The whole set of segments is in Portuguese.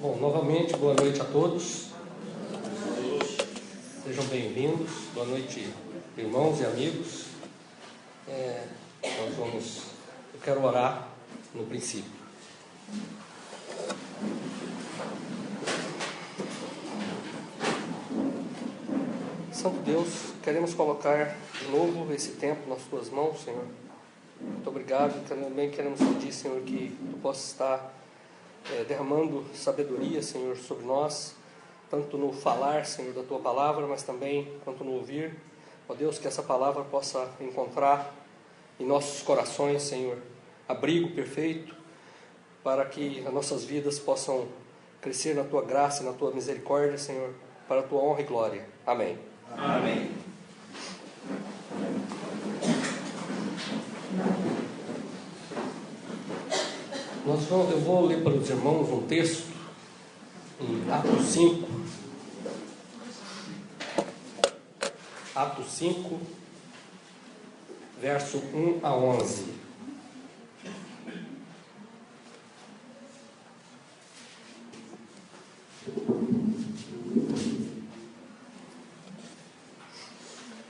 Bom, novamente, boa noite a todos. Sejam bem-vindos. Boa noite, irmãos e amigos. Eu quero orar no princípio. Santo Deus, queremos colocar de novo esse tempo nas Tuas mãos, Senhor. Muito obrigado. Também queremos pedir, Senhor, que Tu possas estar derramando sabedoria, Senhor, sobre nós, tanto no falar, Senhor, da Tua palavra, mas também quanto no ouvir. Ó Deus, que essa palavra possa encontrar em nossos corações, Senhor, abrigo perfeito, para que as nossas vidas possam crescer na Tua graça e na Tua misericórdia, Senhor, para a Tua honra e glória. Amém. Amém. Eu vou ler para os irmãos um texto em Atos 5. Atos 5, verso 1 a 11.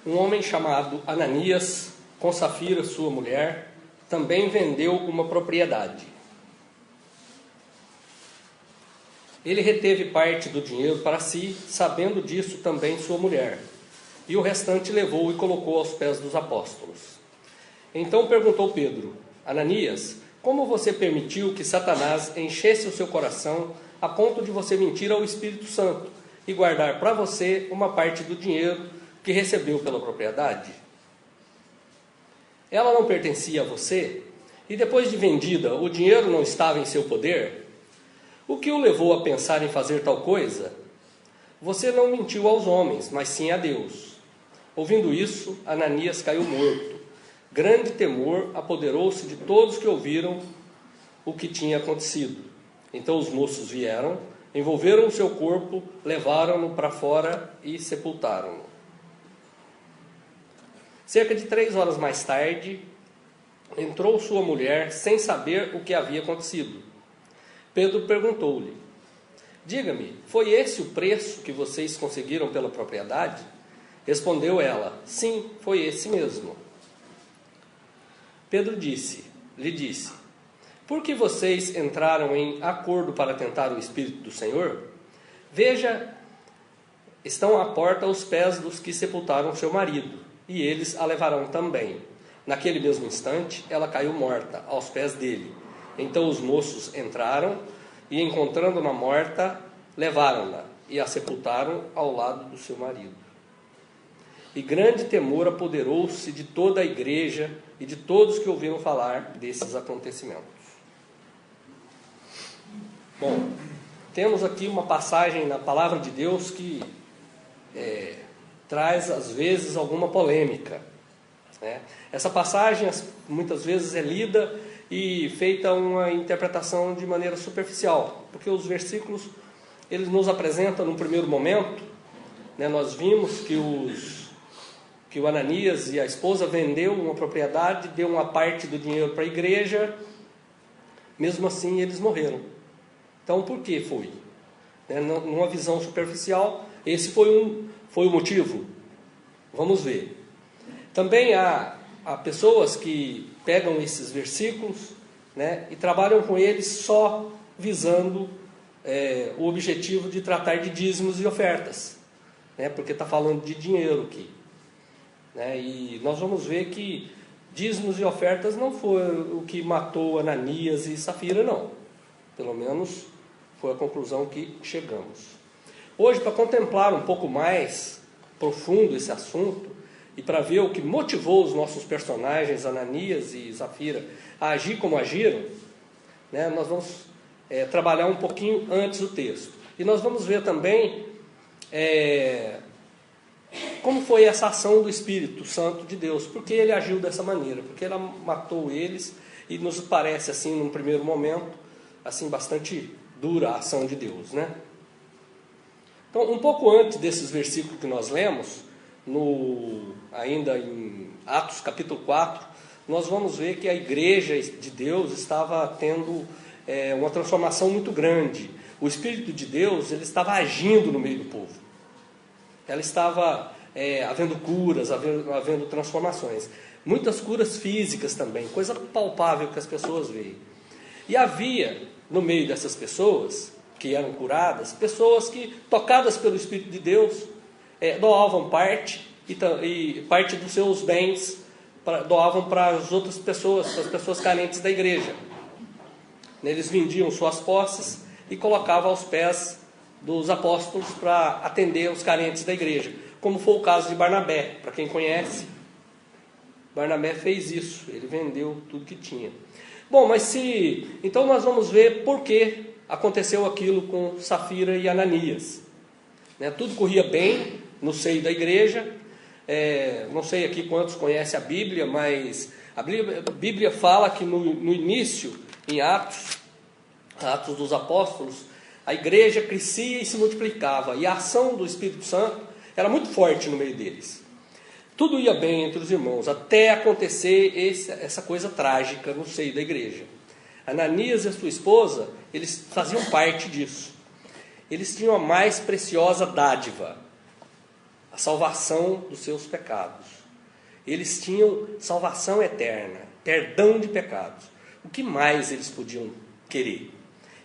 Um homem chamado Ananias, com Safira, sua mulher, também vendeu uma propriedade. Ele reteve parte do dinheiro para si, sabendo disso também sua mulher, e o restante levou e colocou aos pés dos apóstolos. Então perguntou Pedro: Ananias, como você permitiu que Satanás enchesse o seu coração a ponto de você mentir ao Espírito Santo e guardar para você uma parte do dinheiro que recebeu pela propriedade? Ela não pertencia a você? E depois de vendida, o dinheiro não estava em seu poder? O que o levou a pensar em fazer tal coisa? Você não mentiu aos homens, mas sim a Deus. Ouvindo isso, Ananias caiu morto. Grande temor apoderou-se de todos que ouviram o que tinha acontecido. Então os moços vieram, envolveram o seu corpo, levaram-no para fora e sepultaram-no. Cerca de 3 horas mais tarde, entrou sua mulher sem saber o que havia acontecido. Pedro perguntou-lhe: Diga-me, foi esse o preço que vocês conseguiram pela propriedade? Respondeu ela: Sim, foi esse mesmo. Pedro lhe disse: Por que vocês entraram em acordo para tentar o Espírito do Senhor? Veja, estão à porta os pés dos que sepultaram seu marido, e eles a levarão também. Naquele mesmo instante, ela caiu morta aos pés dele. Então os moços entraram e, encontrando-na morta, levaram-na e a sepultaram ao lado do seu marido. E grande temor apoderou-se de toda a igreja e de todos que ouviram falar desses acontecimentos. Bom, temos aqui uma passagem na Palavra de Deus que traz, às vezes, alguma polêmica, né? Essa passagem, muitas vezes, é lida e feita uma interpretação de maneira superficial, porque os versículos, eles nos apresentam, num primeiro momento, né, nós vimos que o Ananias e a esposa vendeu uma propriedade, deu uma parte do dinheiro para a igreja, mesmo assim eles morreram. Então, por que foi? Né, numa visão superficial, esse foi o motivo. Vamos ver. Também há pessoas que pegam esses versículos, né, e trabalham com eles só visando o objetivo de tratar de dízimos e ofertas, né, porque está falando de dinheiro aqui, né, e nós vamos ver que dízimos e ofertas não foi o que matou Ananias e Safira, não. Pelo menos foi a conclusão que chegamos. Hoje, para contemplar um pouco mais profundo esse assunto, e para ver o que motivou os nossos personagens, Ananias e Safira, a agir como agiram, né, nós vamos trabalhar um pouquinho antes do texto. E nós vamos ver também como foi essa ação do Espírito Santo de Deus, porque ele agiu dessa maneira, porque ela matou eles, e nos parece, assim, num primeiro momento, assim, bastante dura a ação de Deus, né? Então, um pouco antes desses versículos que nós lemos, ainda em Atos capítulo 4, nós vamos ver que a igreja de Deus estava tendo uma transformação muito grande. o Espírito de Deus ele estava agindo no meio do povo. Ela estava havendo curas, havendo transformações. Muitas curas físicas também, coisa palpável que as pessoas veem. E havia, no meio dessas pessoas que eram curadas, pessoas que, tocadas pelo Espírito de Deus, doavam parte e parte dos seus bens, doavam para as outras pessoas, para as pessoas carentes da igreja. Eles vendiam suas posses e colocavam aos pés dos apóstolos para atender os carentes da igreja, como foi o caso de Barnabé. Para quem conhece, Barnabé fez isso, ele vendeu tudo que tinha. Bom, então nós vamos ver por que aconteceu aquilo com Safira e Ananias. Tudo corria bem no seio da igreja. Não sei aqui quantos conhecem a Bíblia, mas a Bíblia fala que no início, em Atos dos Apóstolos, a igreja crescia e se multiplicava, e a ação do Espírito Santo era muito forte no meio deles. Tudo ia bem entre os irmãos, até acontecer essa coisa trágica no seio da igreja. Ananias e a sua esposa, eles faziam parte disso. Eles tinham a mais preciosa dádiva, a salvação dos seus pecados. Eles tinham salvação eterna, perdão de pecados. O que mais eles podiam querer?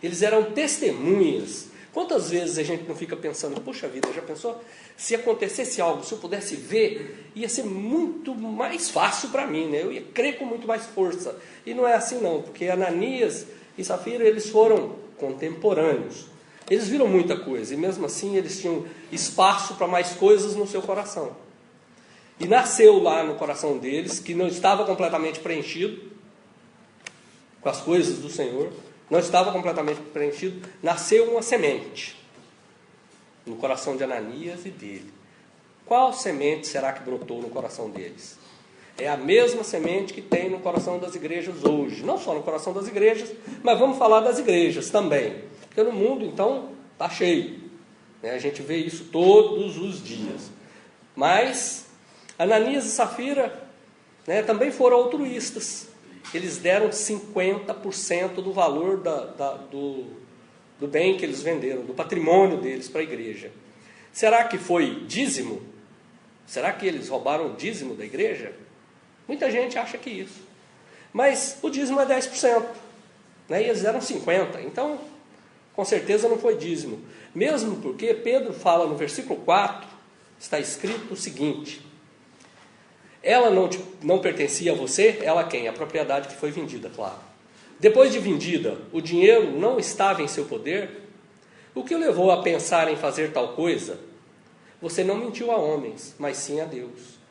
Eles eram testemunhas. Quantas vezes a gente não fica pensando, poxa vida, já pensou? Se acontecesse algo, se eu pudesse ver, ia ser muito mais fácil para mim, né? Eu ia crer com muito mais força. E não é assim não, porque Ananias e Safira, eles foram contemporâneos. Eles viram muita coisa, e mesmo assim eles tinham espaço para mais coisas no seu coração. E nasceu lá no coração deles, que não estava completamente preenchido com as coisas do Senhor, não estava completamente preenchido, nasceu uma semente no coração de Ananias e dele. Qual semente será que brotou no coração deles? É a mesma semente que tem no coração das igrejas hoje. Não só no coração das igrejas, mas vamos falar das igrejas também. Porque no mundo, então, está cheio. A gente vê isso todos os dias. Mas Ananias e Safira também foram altruístas. Eles deram 50% do valor do bem que eles venderam, do patrimônio deles para a igreja. Será que foi dízimo? Será que eles roubaram o dízimo da igreja? Muita gente acha que isso. Mas o dízimo é 10%. E eles deram 50%. Então, com certeza não foi dízimo. Mesmo porque Pedro fala no versículo 4, está escrito o seguinte: ela não pertencia a você, ela quem? A propriedade que foi vendida, claro. Depois de vendida, o dinheiro não estava em seu poder? O que o levou a pensar em fazer tal coisa? Você não mentiu a homens, mas sim a Deus.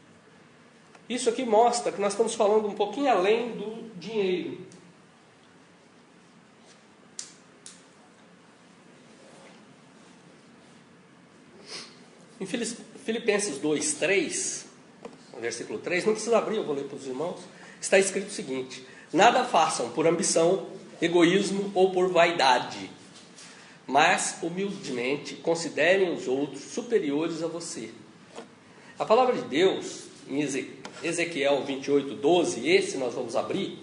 Isso aqui mostra que nós estamos falando um pouquinho além do dinheiro. Em Filipenses 2:3, versículo 3, não precisa abrir, eu vou ler para os irmãos, está escrito o seguinte: nada façam por ambição, egoísmo ou por vaidade, mas humildemente considerem os outros superiores a você. A palavra de Deus, em Ezequiel 28:12, esse nós vamos abrir,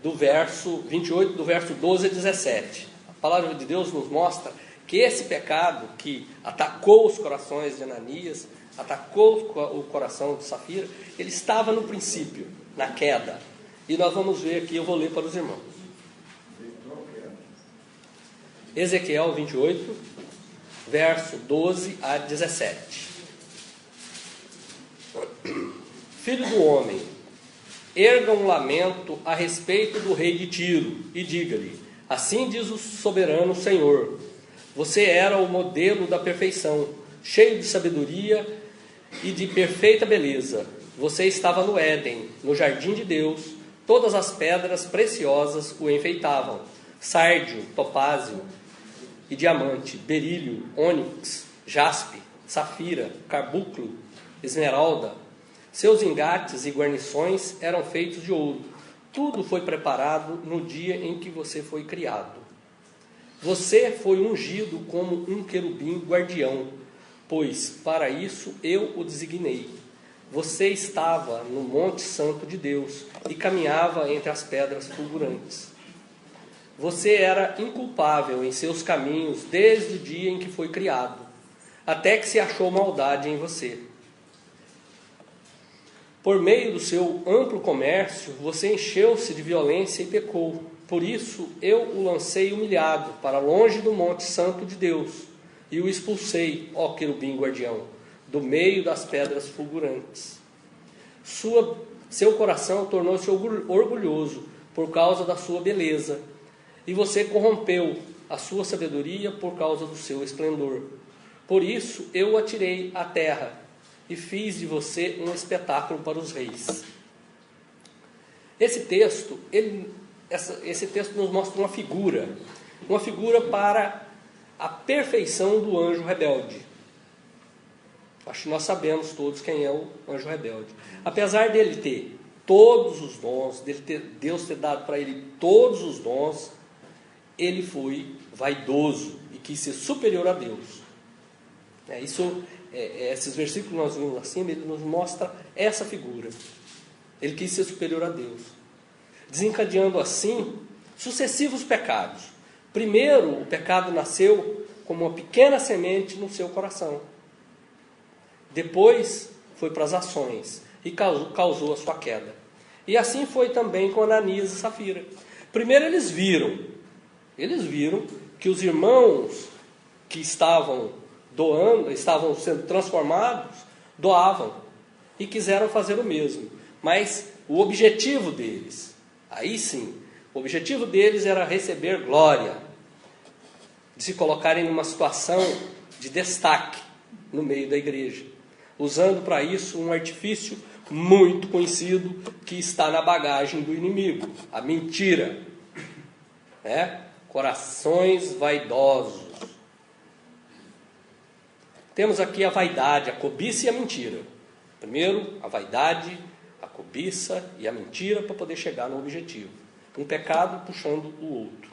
do verso 28, do verso 12 a 17. A palavra de Deus nos mostra que esse pecado que atacou os corações de Ananias, atacou o coração de Safira, ele estava no princípio, na queda. E nós vamos ver aqui, eu vou ler para os irmãos. Ezequiel 28, verso 12 a 17. Filho do homem, erga um lamento a respeito do rei de Tiro e diga-lhe: assim diz o soberano Senhor, você era o modelo da perfeição, cheio de sabedoria e de perfeita beleza. Você estava no Éden, no jardim de Deus, todas as pedras preciosas o enfeitavam: sárdio, topázio e diamante, berílio, ônix, jaspe, safira, carbunclo, esmeralda. Seus engates e guarnições eram feitos de ouro. Tudo foi preparado no dia em que você foi criado. Você foi ungido como um querubim guardião, pois para isso eu o designei. Você estava no Monte Santo de Deus e caminhava entre as pedras fulgurantes. Você era inculpável em seus caminhos desde o dia em que foi criado, até que se achou maldade em você. Por meio do seu amplo comércio, você encheu-se de violência e pecou. Por isso, eu o lancei humilhado para longe do monte santo de Deus e o expulsei, ó querubim guardião, do meio das pedras fulgurantes. Seu coração tornou-se orgulhoso por causa da sua beleza, e você corrompeu a sua sabedoria por causa do seu esplendor. Por isso, eu o atirei à terra e fiz de você um espetáculo para os reis. Esse texto nos mostra uma figura para a perfeição do anjo rebelde. Acho que nós sabemos todos quem é o anjo rebelde. Apesar dele ter todos os dons, Deus ter dado para ele todos os dons, ele foi vaidoso e quis ser superior a Deus. Esses versículos que nós vimos acima, ele nos mostra essa figura. Ele quis ser superior a Deus, desencadeando assim sucessivos pecados. Primeiro, o pecado nasceu como uma pequena semente no seu coração. Depois, foi para as ações e causou a sua queda. E assim foi também com Ananias e Safira. Primeiro eles viram que os irmãos que estavam sendo transformados, doavam e quiseram fazer o mesmo. Mas o objetivo deles, aí sim, o objetivo deles era receber glória, de se colocarem numa situação de destaque no meio da igreja, usando para isso um artifício muito conhecido que está na bagagem do inimigo, a mentira, corações vaidosos. Temos aqui a vaidade, a cobiça e a mentira. Primeiro, a vaidade, a cobiça e a mentira para poder chegar no objetivo. Um pecado puxando o outro.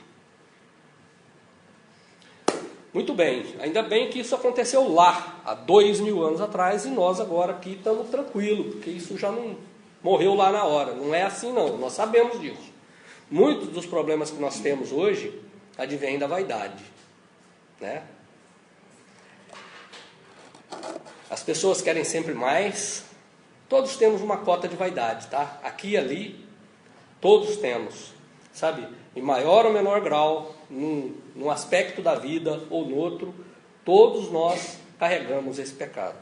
Muito bem, ainda bem que isso aconteceu lá, há 2000 anos atrás, e nós agora aqui estamos tranquilos, porque isso já não morreu lá na hora. Não é assim não, nós sabemos disso. Muitos dos problemas que nós temos hoje advêm da vaidade, As pessoas querem sempre mais. Todos temos uma cota de vaidade, tá? Aqui e ali, todos temos, sabe? Em maior ou menor grau, num aspecto da vida ou no outro, todos nós carregamos esse pecado.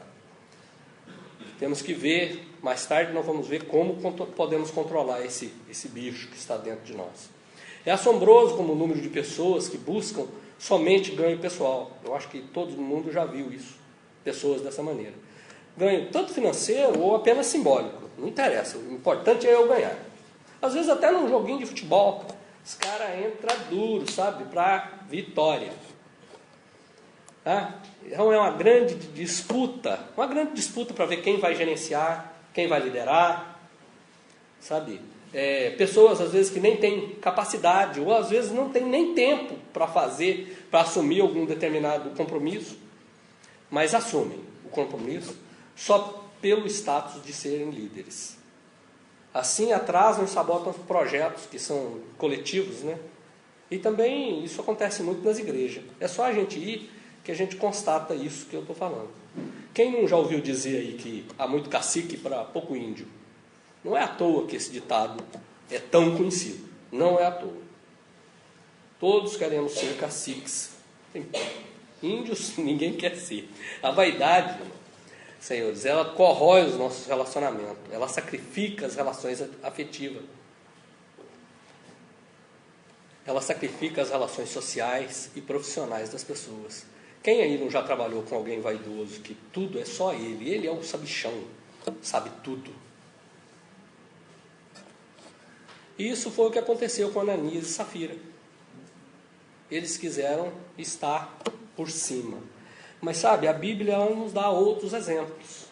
Temos que ver, mais tarde nós vamos ver como podemos controlar esse bicho que está dentro de nós. É assombroso como o número de pessoas que buscam somente ganho pessoal. Eu acho que todo mundo já viu isso. Pessoas dessa maneira. Ganho tanto financeiro ou apenas simbólico. Não interessa, o importante é eu ganhar. Às vezes até num joguinho de futebol, os caras entram duro, sabe, para vitória. Então é uma grande disputa para ver quem vai gerenciar, quem vai liderar, sabe? Pessoas às vezes que nem têm capacidade, ou às vezes não têm nem tempo para assumir algum determinado compromisso, mas assumem o compromisso só pelo status de serem líderes. Assim atrasam e sabotam projetos que são coletivos, E também isso acontece muito nas igrejas. É só a gente ir que a gente constata isso que eu estou falando. Quem não já ouviu dizer aí que há muito cacique para pouco índio? Não é à toa que esse ditado é tão conhecido. Não é à toa. Todos queremos ser caciques. Índios ninguém quer ser. A vaidade, senhores, ela corrói os nossos relacionamentos. Ela sacrifica as relações afetivas. Ela sacrifica as relações sociais e profissionais das pessoas. Quem aí não já trabalhou com alguém vaidoso, que tudo é só ele? Ele é o sabichão, sabe tudo. E isso foi o que aconteceu com Ananias e Safira. Eles quiseram estar por cima. Mas sabe, a Bíblia ela nos dá outros exemplos.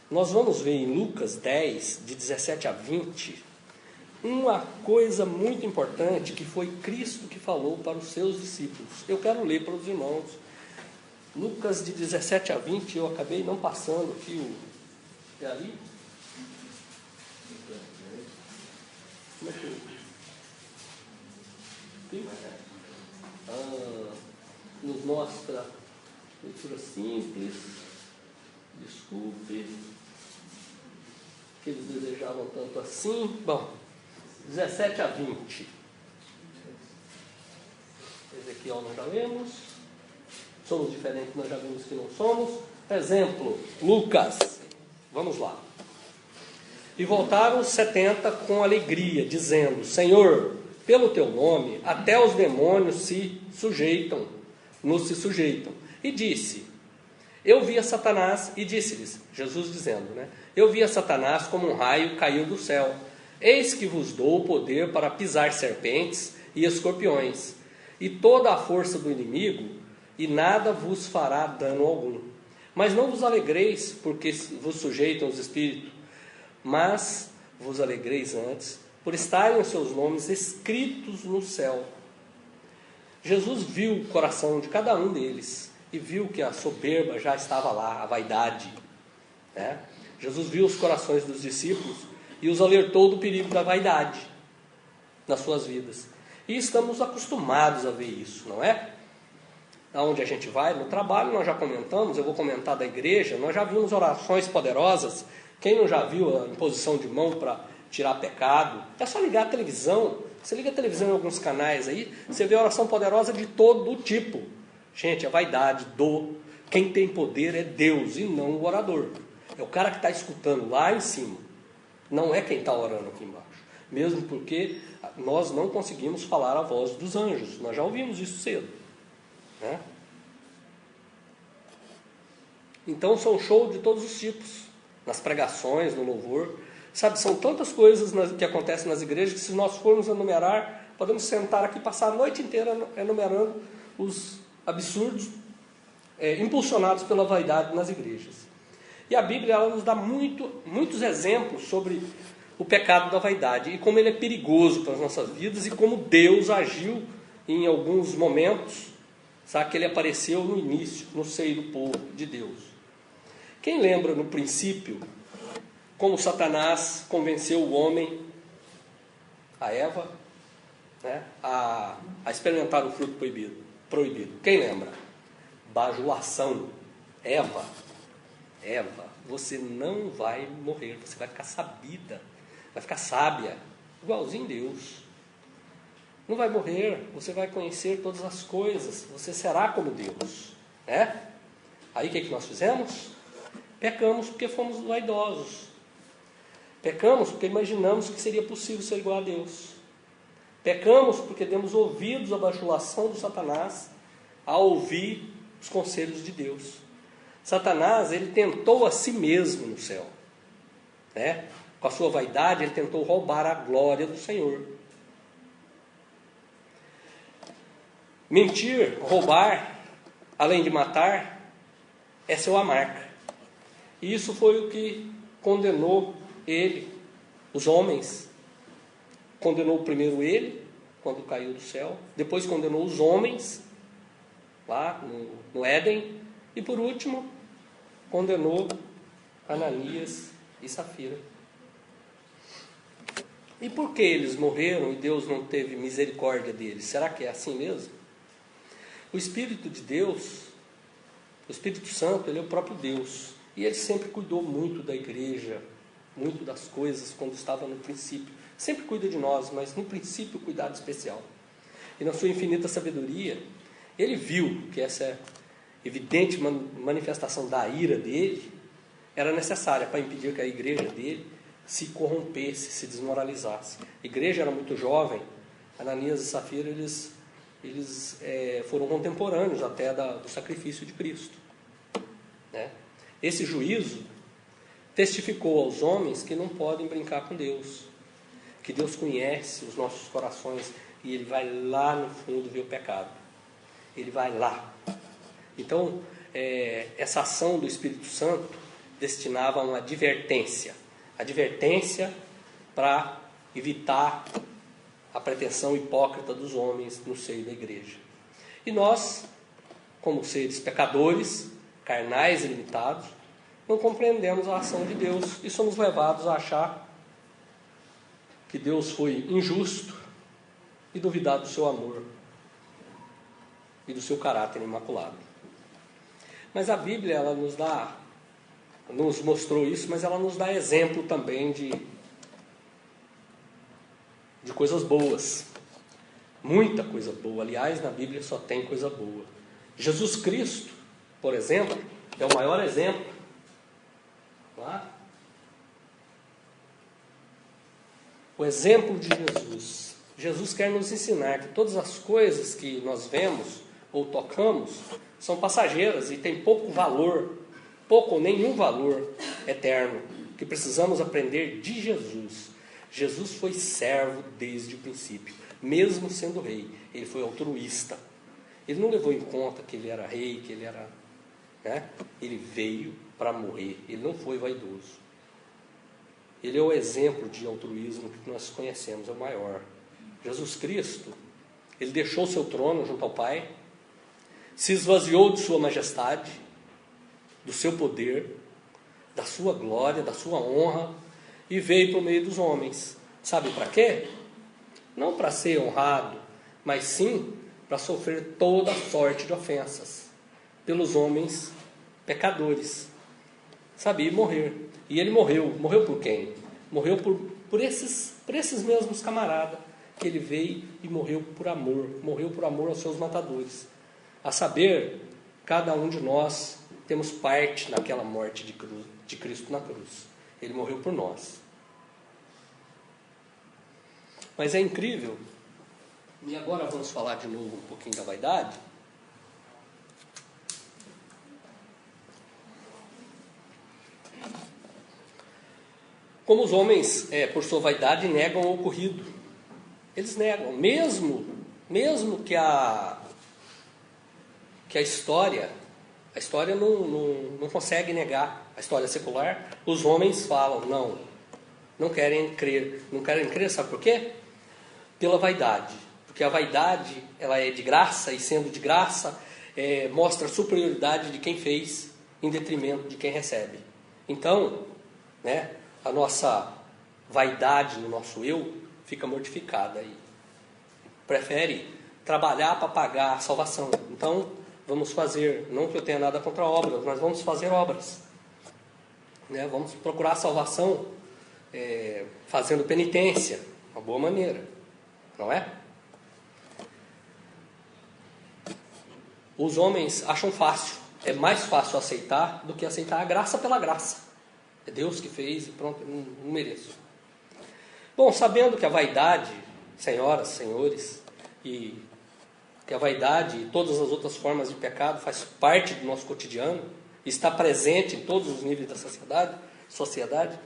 Nós vamos ver em Lucas 10, de 17 a 20, uma coisa muito importante que foi Cristo que falou para os seus discípulos. Eu quero ler para os irmãos. Lucas de 17 a 20, eu acabei não passando aqui É ali? Como é que nos mostra leitura simples, desculpe, que eles desejavam tanto assim. Bom, 17 a 20. Ezequiel nós já lemos. Somos diferentes, nós já vimos que não somos. Exemplo, Lucas. Vamos lá. E voltaram os 70 com alegria, dizendo: Senhor, pelo teu nome, até os demônios nos se sujeitam. E disse: eu vi a Satanás, e disse-lhes, Jesus dizendo, né? Eu vi a Satanás como um raio caiu do céu. Eis que vos dou o poder para pisar serpentes e escorpiões, e toda a força do inimigo, e nada vos fará dano algum. Mas não vos alegreis, porque vos sujeitam os espíritos, mas vos alegreis antes, por estarem os seus nomes escritos no céu. Jesus viu o coração de cada um deles, e viu que a soberba já estava lá, a vaidade, né? Jesus viu os corações dos discípulos e os alertou do perigo da vaidade nas suas vidas. E estamos acostumados a ver isso, não é? Aonde a gente vai, no trabalho, nós já comentamos, eu vou comentar da igreja, nós já vimos orações poderosas. Quem não já viu a imposição de mão para tirar pecado? É só ligar a televisão. Você liga a televisão em alguns canais aí, você vê oração poderosa de todo tipo. Gente, a vaidade do quem tem poder é Deus e não o orador. É o cara que está escutando lá em cima. Não é quem está orando aqui embaixo. Mesmo porque nós não conseguimos falar a voz dos anjos. Nós já ouvimos isso cedo, né? Então são show de todos os tipos. Nas pregações, no louvor. Sabe, são tantas coisas que acontecem nas igrejas que se nós formos enumerar, podemos sentar aqui e passar a noite inteira enumerando os absurdos impulsionados pela vaidade nas igrejas. E a Bíblia ela nos dá muitos exemplos sobre o pecado da vaidade e como ele é perigoso para as nossas vidas e como Deus agiu em alguns momentos, sabe, que ele apareceu no início, no seio do povo de Deus. Quem lembra no princípio como Satanás convenceu o homem, a Eva, né, a experimentar o fruto proibido? Quem lembra? Bajulação. Eva, você não vai morrer, você vai ficar sabida, vai ficar sábia, igualzinho Deus. Não vai morrer, você vai conhecer todas as coisas, você será como Deus, né? Aí o que nós fizemos? Pecamos porque fomos vaidosos. Pecamos porque imaginamos que seria possível ser igual a Deus. Pecamos porque demos ouvidos à bajulação do Satanás ao ouvir os conselhos de Deus. Satanás, ele tentou a si mesmo no céu, né? Com a sua vaidade, ele tentou roubar a glória do Senhor. Mentir, roubar, além de matar, essa é uma marca. E isso foi o que condenou ele, os homens. Condenou primeiro ele, quando caiu do céu. Depois condenou os homens, lá no Éden. E por último, condenou Ananias e Safira. E por que eles morreram e Deus não teve misericórdia deles? Será que é assim mesmo? O Espírito de Deus, o Espírito Santo, ele é o próprio Deus. E ele sempre cuidou muito da igreja, muito das coisas quando estava no princípio. Sempre cuida de nós, mas no princípio cuidado especial. E na sua infinita sabedoria, ele viu que essa evidente manifestação da ira dele era necessária para impedir que a igreja dele se corrompesse, se desmoralizasse. A igreja era muito jovem. Ananias e Safira, eles foram contemporâneos até do sacrifício de Cristo, né? Esse juízo testificou aos homens que não podem brincar com Deus, que Deus conhece os nossos corações e Ele vai lá no fundo ver o pecado. Ele vai lá. Então, essa ação do Espírito Santo destinava a uma advertência para evitar a pretensão hipócrita dos homens no seio da igreja. E nós, como seres pecadores, carnais e limitados, não compreendemos a ação de Deus e somos levados a achar que Deus foi injusto e duvidar do seu amor e do seu caráter imaculado. Mas a Bíblia, ela nos mostrou isso, mas ela nos dá exemplo também de coisas boas. Muita coisa boa. Aliás, na Bíblia só tem coisa boa. Jesus Cristo, por exemplo, é o maior exemplo. Lá. O exemplo de Jesus. Jesus quer nos ensinar que todas as coisas que nós vemos ou tocamos são passageiras e têm pouco valor, pouco ou nenhum valor eterno, que precisamos aprender de Jesus. Jesus foi servo desde o princípio, mesmo sendo rei. Ele foi altruísta. Ele não levou em conta que ele era rei, que ele era... Ele veio para morrer. Ele não foi vaidoso. Ele é o exemplo de altruísmo que nós conhecemos, é o maior. Jesus Cristo, ele deixou seu trono junto ao Pai, se esvaziou de sua majestade, do seu poder, da sua glória, da sua honra, e veio para o meio dos homens. Sabe para quê? Não para ser honrado, mas sim para sofrer toda sorte de ofensas pelos homens pecadores. Sabe? E morrer. E ele morreu. Morreu por quem? Morreu por esses mesmos camaradas que ele veio e morreu por amor. Morreu por amor aos seus matadores. A saber, cada um de nós temos parte naquela morte de Cristo na cruz. Ele morreu por nós. Mas é incrível. E agora vamos falar de novo um pouquinho da vaidade. Como os homens, por sua vaidade, negam o ocorrido. Eles negam. Mesmo que a história não consegue negar. A história secular, os homens falam, não querem crer. Não querem crer, sabe por quê? Pela vaidade. Porque a vaidade, ela é de graça, e sendo de graça, mostra a superioridade de quem fez, em detrimento de quem recebe. Então, a nossa vaidade no nosso eu fica mortificada e prefere trabalhar para pagar a salvação. Então, vamos fazer, não que eu tenha nada contra obras, mas vamos fazer obras. Vamos procurar a salvação fazendo penitência, uma boa maneira, não é? Os homens acham fácil, é mais fácil aceitar do que aceitar a graça pela graça. É Deus que fez e pronto, não mereço. Bom, sabendo que a vaidade, senhoras, senhores, e que a vaidade e todas as outras formas de pecado faz parte do nosso cotidiano, está presente em todos os níveis da sociedade,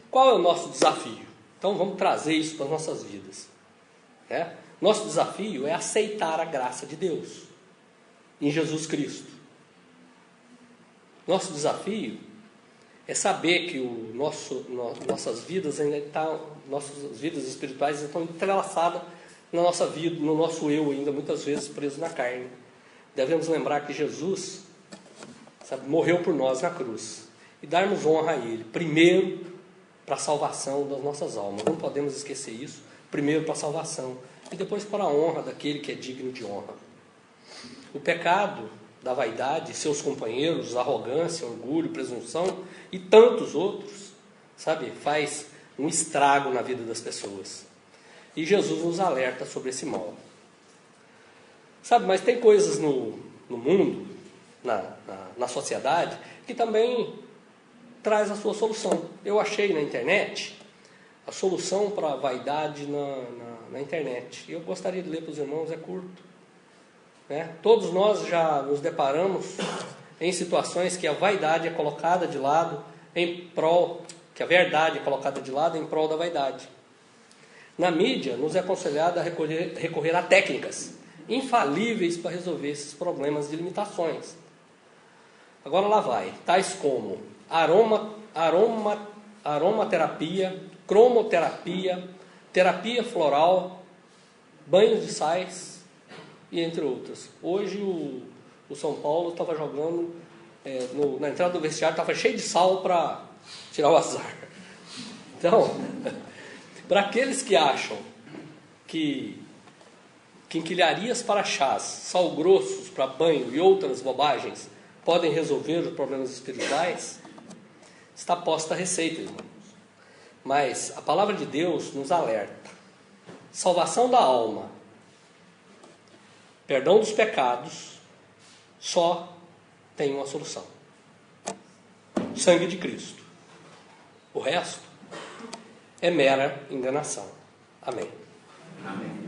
qual é o nosso desafio? Então vamos trazer isso para as nossas vidas. Nosso desafio é aceitar a graça de Deus em Jesus Cristo. Nosso desafio é saber que nossas vidas espirituais estão entrelaçadas na nossa vida, no nosso eu ainda, muitas vezes preso na carne. Devemos lembrar que Jesus, morreu por nós na cruz. E darmos honra a Ele, primeiro para a salvação das nossas almas. Não podemos esquecer isso. Primeiro para a salvação e depois para a honra daquele que é digno de honra. O pecado da vaidade, seus companheiros, arrogância, orgulho, presunção e tantos outros, faz um estrago na vida das pessoas. E Jesus nos alerta sobre esse mal. Mas tem coisas no mundo, na sociedade, que também traz a sua solução. Eu achei na internet a solução para a vaidade na internet. E eu gostaria de ler para os irmãos, é curto. Todos nós já nos deparamos em situações que a vaidade é colocada de lado em prol, que a verdade é colocada de lado em prol da vaidade. Na mídia, nos é aconselhado a recorrer a técnicas infalíveis para resolver esses problemas de limitações. Agora lá vai, tais como aromaterapia, cromoterapia, terapia floral, banhos de sais, e entre outras. Hoje o São Paulo estava jogando, na entrada do vestiário estava cheio de sal para tirar o azar. Então, para aqueles que acham que quinquilharias para chás, sal grossos para banho e outras bobagens podem resolver os problemas espirituais, está posta a receita, irmãos. Mas a palavra de Deus nos alerta. Salvação da alma, perdão dos pecados, só tem uma solução: o sangue de Cristo. O resto é mera enganação. Amém. Amém.